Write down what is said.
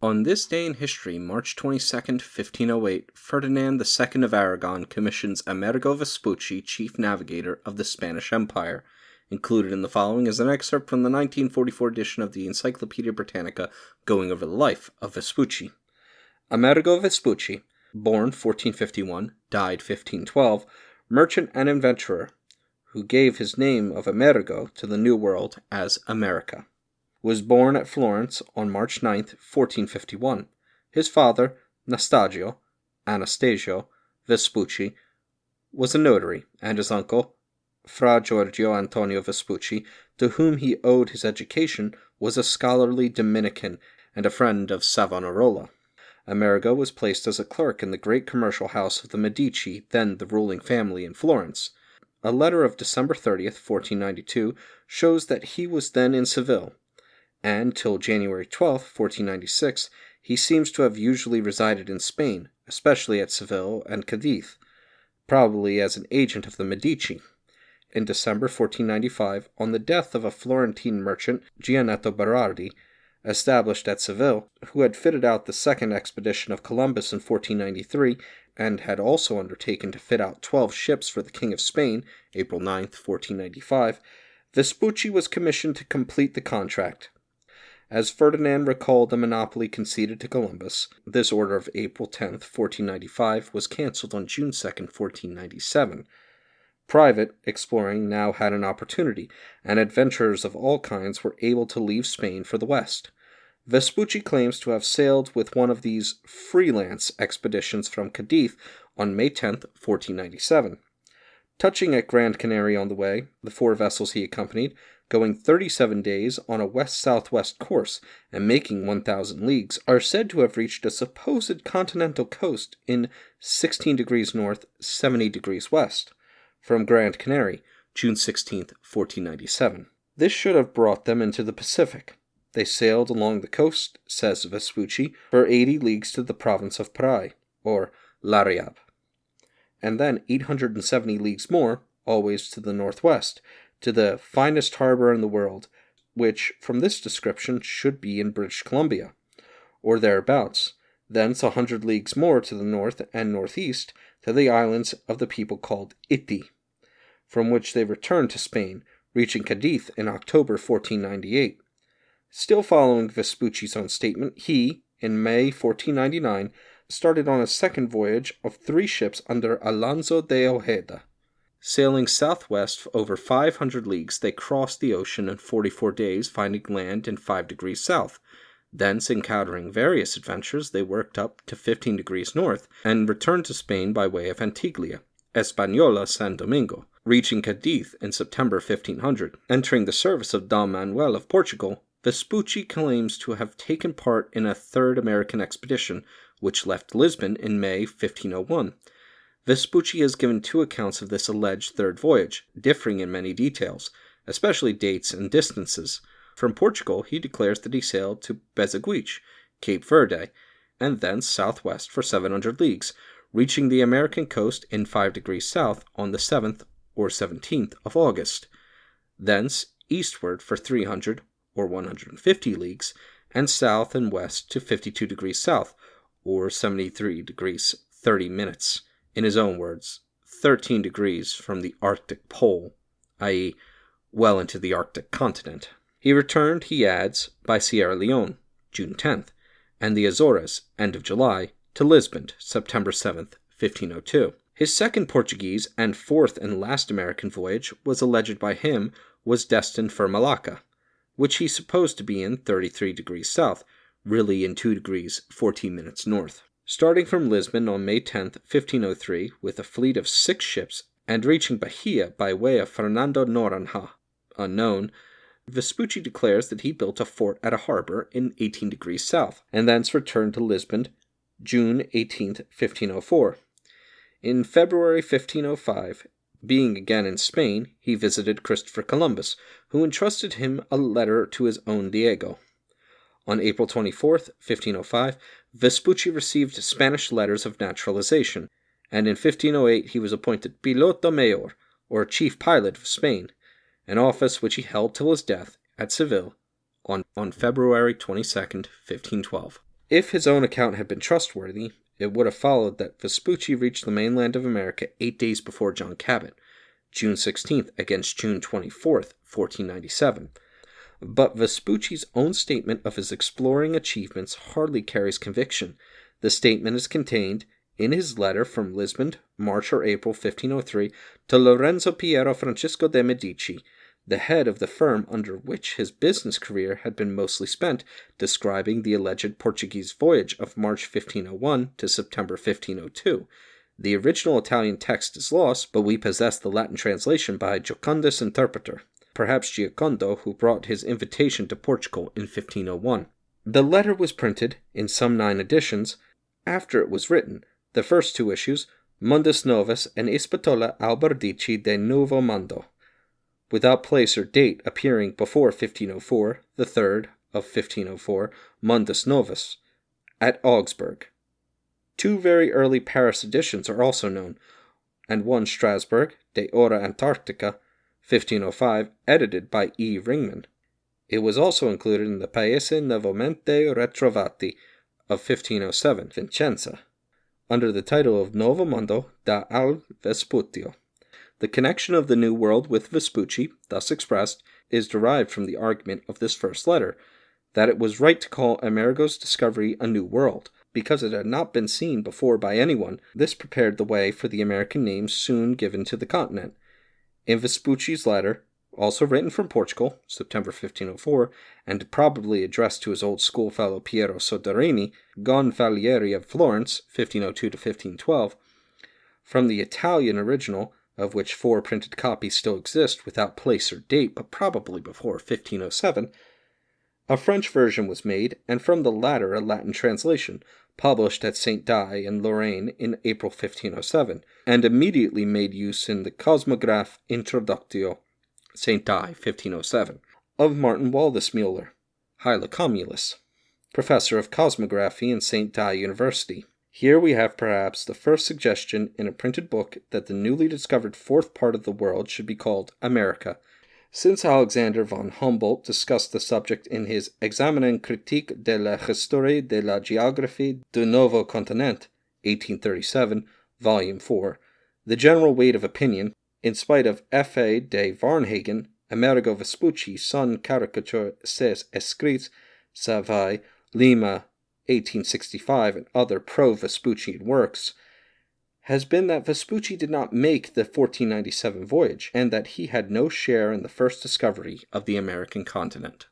On this day in history, March 22nd, 1508, Ferdinand II of Aragon commissions Amerigo Vespucci chief navigator of the Spanish Empire. Included in the following is an excerpt from the 1944 edition of the Encyclopedia Britannica going over the life of Vespucci. Amerigo Vespucci, born 1451, died 1512, merchant and adventurer, who gave his name of Amerigo to the New World as America. Was born at Florence on March 9, 1451. His father, Anastasio Vespucci, was a notary, and his uncle, Fra Giorgio Antonio Vespucci, to whom he owed his education, was a scholarly Dominican and a friend of Savonarola. Amerigo was placed as a clerk in the great commercial house of the Medici, then the ruling family in Florence. A letter of December 30th, 1492, shows that he was then in Seville, and till January 12th, 1496, he seems to have usually resided in Spain, especially at Seville and Cadiz, probably as an agent of the Medici. In December 1495, on the death of a Florentine merchant, Gianetto Berardi, established at Seville, who had fitted out the second expedition of Columbus in 1493, and had also undertaken to fit out 12 ships for the King of Spain, April 9, 1495, Vespucci was commissioned to complete the contract. As Ferdinand recalled the monopoly conceded to Columbus, this order of April 10, 1495, was cancelled on June 2, 1497. Private exploring now had an opportunity, and adventurers of all kinds were able to leave Spain for the West. Vespucci claims to have sailed with one of these freelance expeditions from Cadiz on May 10, 1497. Touching at Grand Canary on the way, the 4 vessels he accompanied, going 37 days on a west-southwest course and making 1,000 leagues, are said to have reached a supposed continental coast in 16 degrees north, 70 degrees west, from Grand Canary, June 16, 1497. This should have brought them into the Pacific. They sailed along the coast, says Vespucci, for 80 leagues to the province of Parai, or Lariab, and then 870 leagues more, always to the northwest, to the finest harbor in the world, which, from this description, should be in British Columbia, or thereabouts, thence 100 leagues more to the north and northeast, to the islands of the people called Iti, from which they returned to Spain, reaching Cadiz in October 1498. Still following Vespucci's own statement, he, in May 1499, started on a second voyage of 3 ships under Alonso de Ojeda. Sailing southwest over 500 leagues, they crossed the ocean in 44 days, finding land in 5 degrees south. Thence, encountering various adventures, they worked up to 15 degrees north, and returned to Spain by way of Antigua, Española San Domingo, reaching Cadiz in September 1500. Entering the service of Dom Manuel of Portugal, Vespucci claims to have taken part in a third American expedition, which left Lisbon in May 1501. Vespucci has given 2 accounts of this alleged third voyage, differing in many details, especially dates and distances. From Portugal, he declares that he sailed to Bezaguich, Cape Verde, and thence southwest for 700 leagues, reaching the American coast in 5 degrees south on the 7th or 17th of August. Thence eastward for 300 or 150 leagues, and south and west to 52 degrees south, or 73 degrees 30 minutes. In his own words, 13 degrees from the Arctic Pole, i.e., well into the Arctic continent. He returned, he adds, by Sierra Leone, June 10th, and the Azores, end of July, to Lisbon, September 7th, 1502. His second Portuguese and 4th and last American voyage was alleged by him was destined for Malacca, which he supposed to be in 33 degrees south, really in 2 degrees 14 minutes north. Starting from Lisbon on May 10, 1503, with a fleet of 6 ships, and reaching Bahia by way of Fernando Noronha, unknown, Vespucci declares that he built a fort at a harbor in 18 degrees south, and thence returned to Lisbon, June 18, 1504. In February 1505, being again in Spain, he visited Christopher Columbus, who entrusted him a letter to his own Diego. On April 24, 1505, Vespucci received Spanish letters of naturalization, and in 1508 he was appointed Piloto Mayor, or Chief Pilot of Spain, an office which he held till his death at Seville on February 22, 1512. If his own account had been trustworthy, it would have followed that Vespucci reached the mainland of America 8 days before John Cabot, June 16th against June 24th, 1497. But Vespucci's own statement of his exploring achievements hardly carries conviction. The statement is contained in his letter from Lisbon, March or April 1503, to Lorenzo Piero Francisco de' Medici, the head of the firm under which his business career had been mostly spent, describing the alleged Portuguese voyage of March 1501 to September 1502. The original Italian text is lost, but we possess the Latin translation by Jocundus' interpreter, perhaps Giocondo, who brought his invitation to Portugal in 1501. The letter was printed, in some 9 editions, after it was written. The first 2 issues, Mundus Novus and Ispatola Alberdici de Novo Mondo, without place or date, appearing before 1504, the third of 1504, Mundus Novus, at Augsburg. 2 very early Paris editions are also known, and one Strasbourg, De Ora Antarctica, 1505, edited by E. Ringman. It was also included in the Paesi Nuovamente Retrovati of 1507, Vicenza, under the title of Novo Mondo da al Vespuccio. The connection of the New World with Vespucci, thus expressed, is derived from the argument of this first letter, that it was right to call Amerigo's discovery a New World, because it had not been seen before by anyone. This prepared the way for the American names soon given to the continent. In Vespucci's letter, also written from Portugal, September 1504, and probably addressed to his old schoolfellow Piero Soderini, Gonfalonieri of Florence, 1502 to 1512, from the Italian original, of which 4 printed copies still exist without place or date, but probably before 1507, a French version was made, and from the latter a Latin translation, published at St. Die in Lorraine in April 1507, and immediately made use in the Cosmograph Introductio, St. Die, 1507, of Martin Waldesmuller, Hylicomulus, professor of cosmography in St. Die University. Here we have perhaps the first suggestion in a printed book that the newly discovered 4th part of the world should be called America. Since Alexander von Humboldt discussed the subject in his Examen critique de la histoire de la géographie du Nouveau Continent, 1837, Volume 4, the general weight of opinion, in spite of F.A. de Varnhagen, Amerigo Vespucci, son caricature ses escrits, Savoie, Lima, 1865, and other pro-Vespuccian works, has been that Vespucci did not make the 1497 voyage, and that he had no share in the first discovery of the American continent.